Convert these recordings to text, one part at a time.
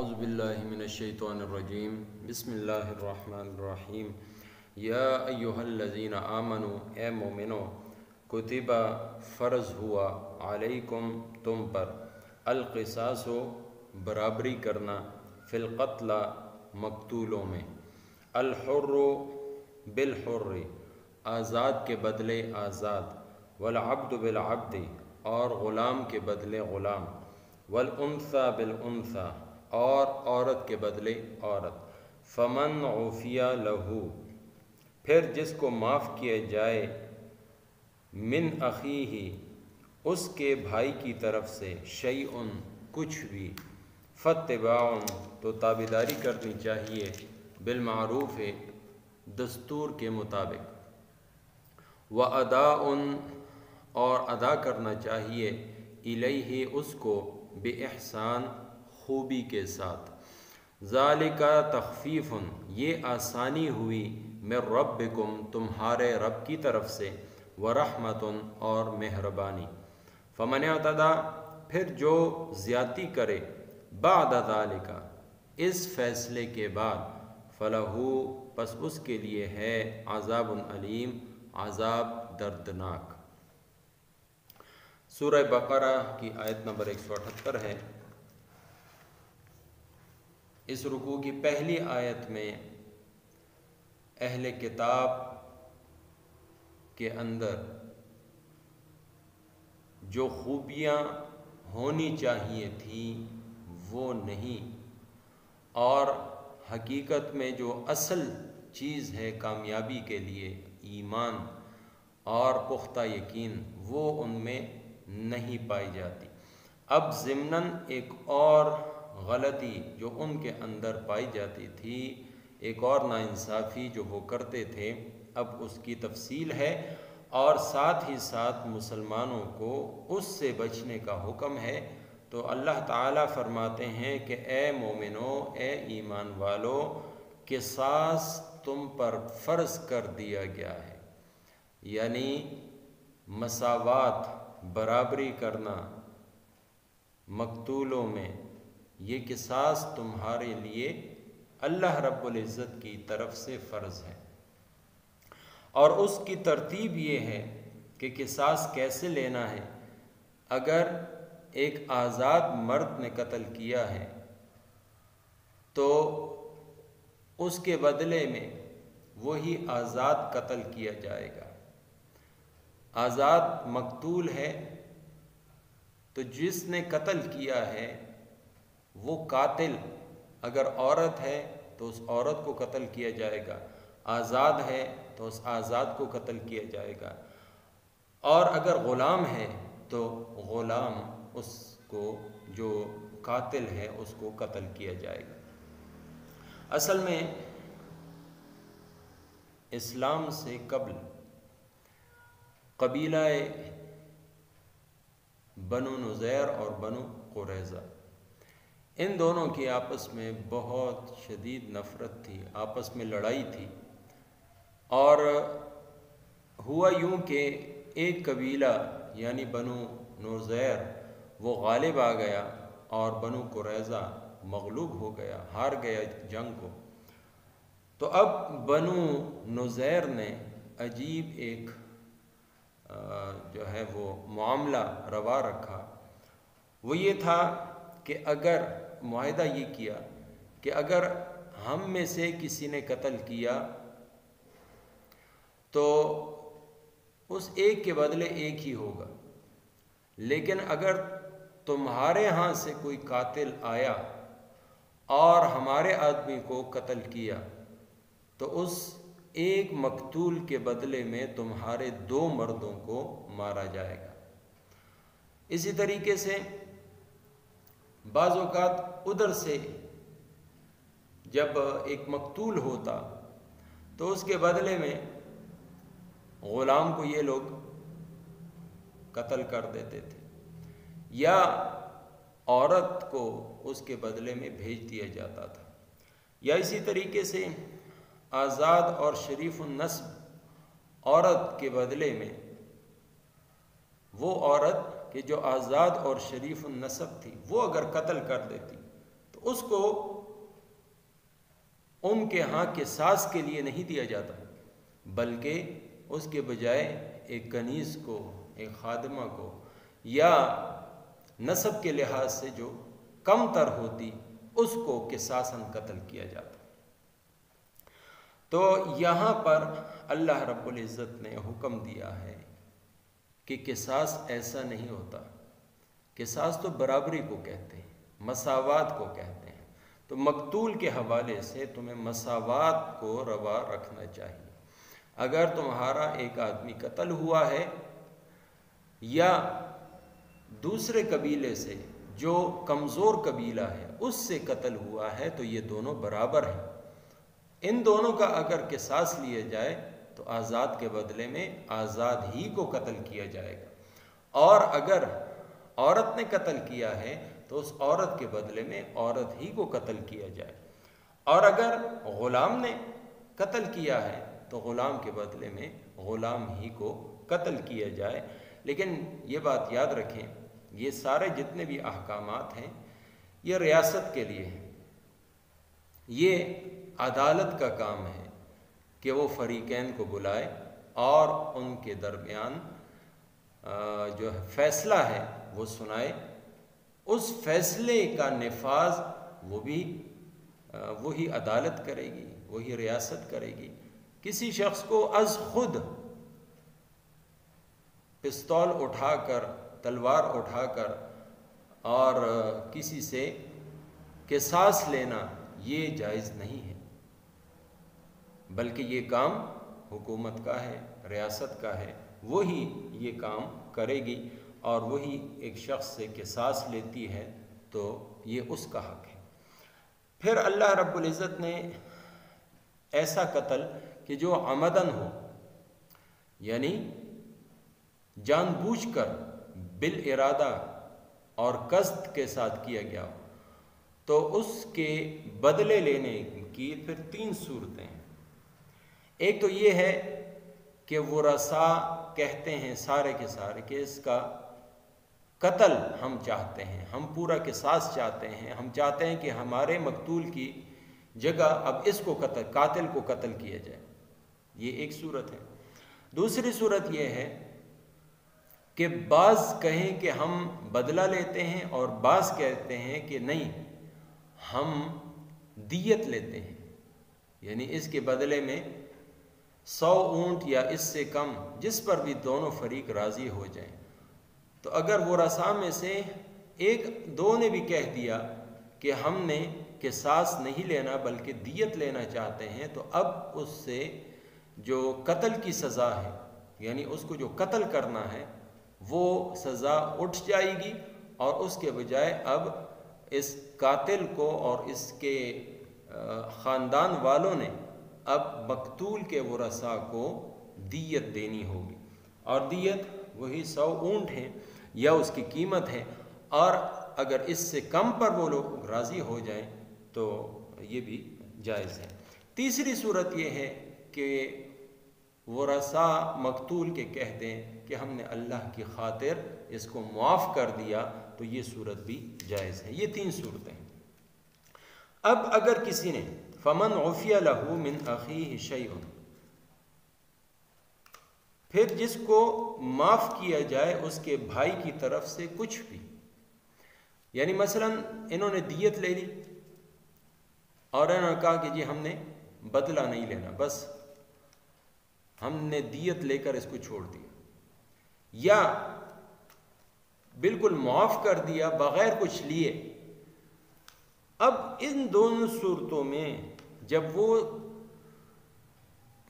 اعوذ باللہ من الشیطان الرجیم بسم اللہ الرحمن الرحیم یا ایہا الذین آمنوا اے مومنو کتبہ فرض ہوا علیکم تم پر القصاص برابری کرنا فی القتل مقتولوں میں الحر بالحر آزاد کے بدلے آزاد والعبد بالعبد اور غلام کے بدلے غلام والانثى بالانثى اور عورت کے بدلے عورت فمن عفی لہ پھر جس کو معاف کیا جائے من اخیہ اس کے بھائی کی طرف سے شیء کچھ بھی فاتباع تو تابعداری کرنی چاہیے بالمعروف دستور کے مطابق واداء اور ادا کرنا چاہیے الیہ اس کو باحسان خوبی کے ساتھ ذالک تخفیف یہ آسانی ہوئی من ربکم تمہارے رب کی طرف سے ورحمت اور مہربانی فمن اعتدی پھر جو زیادتی کرے بعد ذالک اس فیصلے کے بعد فلہ پس اس کے لیے ہے عذاب علیم عذاب دردناک۔ سورہ بقرہ کی آیت نمبر 178 ہے۔ اس رکوع کی پہلی آیت میں اہل کتاب کے اندر جو خوبیاں ہونی چاہیے تھیں وہ نہیں، اور حقیقت میں جو اصل چیز ہے کامیابی کے لیے ایمان اور پختہ یقین وہ ان میں نہیں پائی جاتی۔ اب ضمناً ایک اور غلطی جو ان کے اندر پائی جاتی تھی، ایک اور ناانصافی جو وہ کرتے تھے، اب اس کی تفصیل ہے، اور ساتھ ہی ساتھ مسلمانوں کو اس سے بچنے کا حکم ہے۔ تو اللہ تعالیٰ فرماتے ہیں کہ اے مومنو، اے ایمان والو، قصاص تم پر فرض کر دیا گیا ہے، یعنی مساوات برابری کرنا مقتولوں میں، یہ قصاص تمہارے لیے اللہ رب العزت کی طرف سے فرض ہے۔ اور اس کی ترتیب یہ ہے کہ قصاص کیسے لینا ہے۔ اگر ایک آزاد مرد نے قتل کیا ہے تو اس کے بدلے میں وہی آزاد قتل کیا جائے گا۔ آزاد مقتول ہے تو جس نے قتل کیا ہے وہ قاتل اگر عورت ہے تو اس عورت کو قتل کیا جائے گا، آزاد ہے تو اس آزاد کو قتل کیا جائے گا، اور اگر غلام ہے تو غلام اس کو جو قاتل ہے اس کو قتل کیا جائے گا۔ اصل میں اسلام سے قبل قبیلہ بنو نذیر اور بنو قریظہ، ان دونوں کی آپس میں بہت شدید نفرت تھی، آپس میں لڑائی تھی، اور ہوا یوں کہ ایک قبیلہ یعنی بنو نذیر وہ غالب آ گیا اور بنو قریظہ مغلوب ہو گیا، ہار گیا جنگ کو۔ تو اب بنو نذیر نے عجیب ایک جو ہے وہ معاملہ روا رکھا، وہ یہ تھا کہ اگر معاہدہ یہ کیا کہ اگر ہم میں سے کسی نے قتل کیا تو اس ایک کے بدلے ایک ہی ہوگا، لیکن اگر تمہارے ہاں سے کوئی قاتل آیا اور ہمارے آدمی کو قتل کیا تو اس ایک مقتول کے بدلے میں تمہارے 2 مردوں کو مارا جائے گا۔ اسی طریقے سے بعض اوقات ادھر سے جب ایک مقتول ہوتا تو اس کے بدلے میں غلام کو یہ لوگ قتل کر دیتے تھے، یا عورت کو اس کے بدلے میں بھیج دیا جاتا تھا، یا اسی طریقے سے آزاد اور شریف النسب عورت کے بدلے میں وہ عورت کہ جو آزاد اور شریف النسب تھی وہ اگر قتل کر دیتی تو اس کو ان کے ہاں قصاص کے لیے نہیں دیا جاتا، بلکہ اس کے بجائے ایک کنیز کو، ایک خادمہ کو، یا نسب کے لحاظ سے جو کم تر ہوتی اس کو قصاصاً قتل کیا جاتا۔ تو یہاں پر اللہ رب العزت نے حکم دیا ہے کہ قصاص ایسا نہیں ہوتا۔ قصاص تو برابری کو کہتے ہیں، مساوات کو کہتے ہیں۔ تو مقتول کے حوالے سے تمہیں مساوات کو روا رکھنا چاہیے۔ اگر تمہارا ایک آدمی قتل ہوا ہے یا دوسرے قبیلے سے جو کمزور قبیلہ ہے اس سے قتل ہوا ہے تو یہ دونوں برابر ہیں۔ ان دونوں کا اگر قصاص لیا جائے تو آزاد کے بدلے میں آزاد ہی کو قتل کیا جائے گا، اور اگر عورت نے قتل کیا ہے تو اس عورت کے بدلے میں عورت ہی کو قتل کیا جائے، اور اگر غلام نے قتل کیا ہے تو غلام کے بدلے میں غلام ہی کو قتل کیا جائے۔ لیکن یہ بات یاد رکھیں، یہ سارے جتنے بھی احکامات ہیں یہ ریاست کے لیے ہیں۔ یہ عدالت کا کام ہے کہ وہ فریقین کو بلائے اور ان کے درمیان جو فیصلہ ہے وہ سنائے۔ اس فیصلے کا نفاذ وہی عدالت کرے گی، وہی ریاست کرے گی۔ کسی شخص کو از خود پستول اٹھا کر، تلوار اٹھا کر اور کسی سے قصاص لینا یہ جائز نہیں ہے، بلکہ یہ کام حکومت کا ہے، ریاست کا ہے، وہی یہ کام کرے گی، اور وہی ایک شخص سے قصاص لیتی ہے تو یہ اس کا حق ہے۔ پھر اللہ رب العزت نے ایسا قتل کہ جو عمدن ہو، یعنی جان بوجھ کر بالارادہ اور قصد کے ساتھ کیا گیا ہو، تو اس کے بدلے لینے کی پھر 3 صورتیں ہیں۔ ایک تو یہ ہے کہ ورثاء کہتے ہیں سارے کے سارے کہ اس کا قتل ہم چاہتے ہیں، ہم پورا قصاص چاہتے ہیں، ہم چاہتے ہیں کہ ہمارے مقتول کی جگہ اب اس کو قاتل کو قتل کیا جائے۔ یہ ایک صورت ہے۔ دوسری صورت یہ ہے کہ بعض کہیں کہ ہم بدلہ لیتے ہیں، اور بعض کہتے ہیں کہ نہیں، ہم دیت لیتے ہیں، یعنی اس کے بدلے میں 100 اونٹ یا اس سے کم، جس پر بھی دونوں فریق راضی ہو جائیں۔ تو اگر وہ ورثاء میں سے ایک دو نے بھی کہہ دیا کہ ہم نے قصاص نہیں لینا بلکہ دیت لینا چاہتے ہیں، تو اب اس سے جو قتل کی سزا ہے، یعنی اس کو جو قتل کرنا ہے، وہ سزا اٹھ جائے گی، اور اس کے بجائے اب اس قاتل کو اور اس کے خاندان والوں نے اب مقتول کے ورثاء کو دیت دینی ہوگی، اور دیت وہی 100 اونٹ ہیں یا اس کی قیمت ہے، اور اگر اس سے کم پر وہ لوگ راضی ہو جائیں تو یہ بھی جائز ہے۔ تیسری صورت یہ ہے کہ ورثاء مقتول کے کہہ دیں کہ ہم نے اللہ کی خاطر اس کو معاف کر دیا، تو یہ صورت بھی جائز ہے۔ یہ 3 صورتیں ہیں۔ اب اگر کسی نے فمن عفی لہ من اخیہ شیء، پھر جس کو معاف کیا جائے اس کے بھائی کی طرف سے کچھ بھی، یعنی مثلا انہوں نے دیت لے لی اور انہوں نے کہا کہ جی ہم نے بدلہ نہیں لینا، بس ہم نے دیت لے کر اس کو چھوڑ دیا، یا بالکل معاف کر دیا بغیر کچھ لیے۔ اب ان دونوں صورتوں میں جب وہ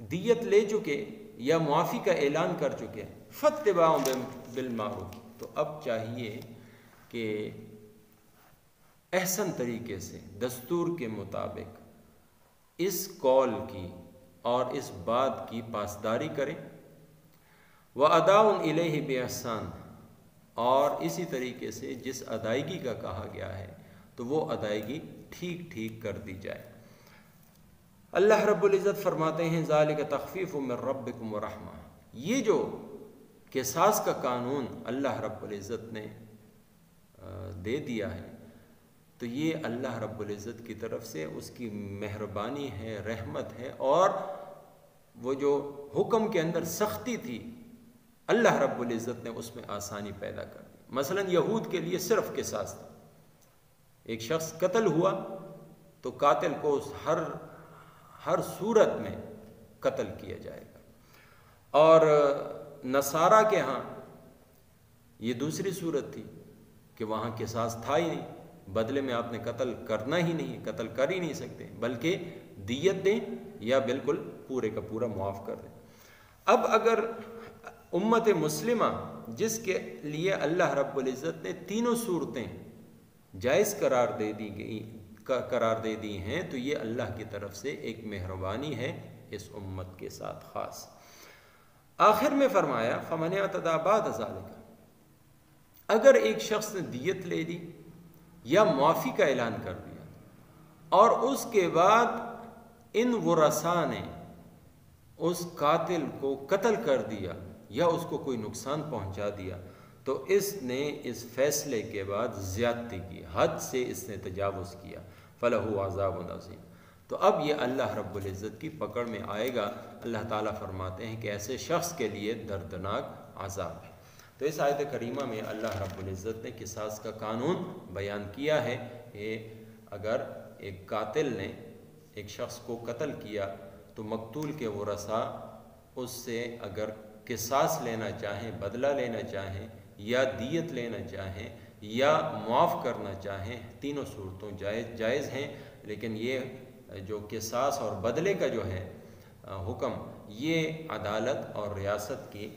دیت لے چکے یا معافی کا اعلان کر چکے، فاتباع بالمعروف، تو اب چاہیے کہ احسن طریقے سے دستور کے مطابق اس قول کی اور اس بات کی پاسداری کریں۔ وَأَدَاءٌ إِلَيْهِ بِإِحْسَانٍ، اور اسی طریقے سے جس ادائیگی کا کہا گیا ہے تو وہ ادائیگی ٹھیک ٹھیک کر دی جائے۔ اللہ رب العزت فرماتے ہیں ذَلِكَ تَخْفِيفٌ مِّن رَبِّكُمْ وَرَحْمَةٌ، یہ جو قصاص کا قانون اللہ رب العزت نے دے دیا ہے تو یہ اللہ رب العزت کی طرف سے اس کی مہربانی ہے، رحمت ہے، اور وہ جو حکم کے اندر سختی تھی اللہ رب العزت نے اس میں آسانی پیدا کر دی۔ مثلا یہود کے لیے صرف قصاص تھا، ایک شخص قتل ہوا تو قاتل کو ہر صورت میں قتل کیا جائے گا، اور نصارہ کے ہاں یہ دوسری صورت تھی کہ وہاں قصاص تھا ہی نہیں، بدلے میں آپ نے قتل کرنا ہی نہیں، قتل کر ہی نہیں سکتے، بلکہ دیت دیں یا بالکل پورے کا پورا معاف کر دیں۔ اب اگر امت مسلمہ جس کے لیے اللہ رب العزت نے تینوں صورتیں جائز قرار دے دی ہیں، تو یہ اللہ کی طرف سے ایک مہربانی ہے اس امت کے ساتھ خاص۔ آخر میں فرمایا فَمَنِ اعْتَدَىٰ بَعْدَ ذَلِكَ، اگر ایک شخص نے دیت لے لی یا معافی کا اعلان کر دیا اور اس کے بعد ان ورثاء نے اس قاتل کو قتل کر دیا یا اس کو کوئی نقصان پہنچا دیا، تو اس نے اس فیصلے کے بعد زیادتی کی، حد سے اس نے تجاوز کیا، فَلَهُ عَذَابٌ عَظِيمٌ، تو اب یہ اللہ رب العزت کی پکڑ میں آئے گا۔ اللہ تعالیٰ فرماتے ہیں کہ ایسے شخص کے لیے دردناک عذاب ہے۔ تو اس آیت کریمہ میں اللہ رب العزت نے قصاص کا قانون بیان کیا ہے کہ اگر ایک قاتل نے ایک شخص کو قتل کیا تو مقتول کے ورثاء اس سے اگر قصاص لینا چاہیں، بدلہ لینا چاہیں، یا دیت لینا چاہیں، یا معاف کرنا چاہیں، تینوں صورتوں جائز ہیں، لیکن یہ جو قصاص اور بدلے کا جو ہے حکم، یہ عدالت اور ریاست کی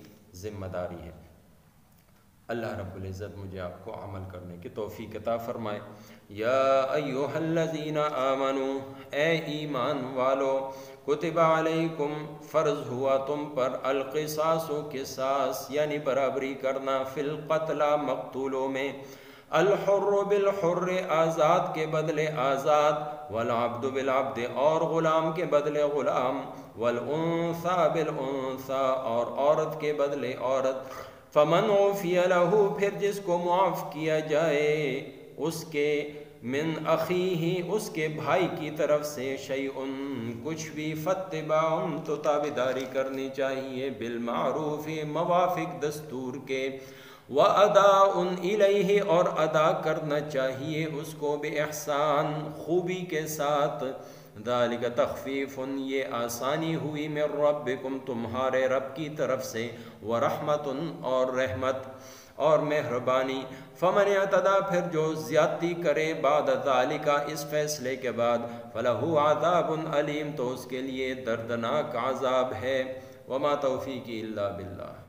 ذمہ داری ہے۔ اللہ رب العزت مجھے آپ کو عمل کرنے کی توفیق عطا فرمائے۔ یا ایھا الذین آمنوا، اے ایمان والو، کتب علیکم، فرض ہوا تم پر، القصاص، قصاص یعنی برابری کرنا، فی القتلى، مقتولوں میں، الحر بالحر، آزاد کے بدلے آزاد، والعبد بالعبد، اور غلام کے بدلے غلام، والانثى بالانثى، اور عورت کے بدلے عورت، فمن عفی لہ، پھر جس کو معاف کیا جائے اس کے، من اخیہ، اس کے بھائی کی طرف سے، شیء، کچھ بھی، فاتباع، تو تابعداری کرنی چاہیے، بالمعروف، موافق دستور کے، وَأَدَاءٌ إِلَيْهِ، اور ادا کرنا چاہیے اس کو، بِإِحْسَان، خوبی کے ساتھ، ذَلِكَ تَخْفِيفٌ، یہ آسانی ہوئی، مِن رَبِّكُمْ، تمہارے رب کی طرف سے، وَرَحْمَةٌ، اور رحمت اور مہربانی، فَمَنِ اعْتَدَىٰ، پھر جو زیادتی کرے، بعد ذَلِكَ، اس فیصلے کے بعد، فَلَهُ عَذَابٌ أَلِيمٌ، تو اس کے لیے دردناک عذاب ہے۔ وَمَا تَوْفِيقِي إِلَّا بِاللَّهِ۔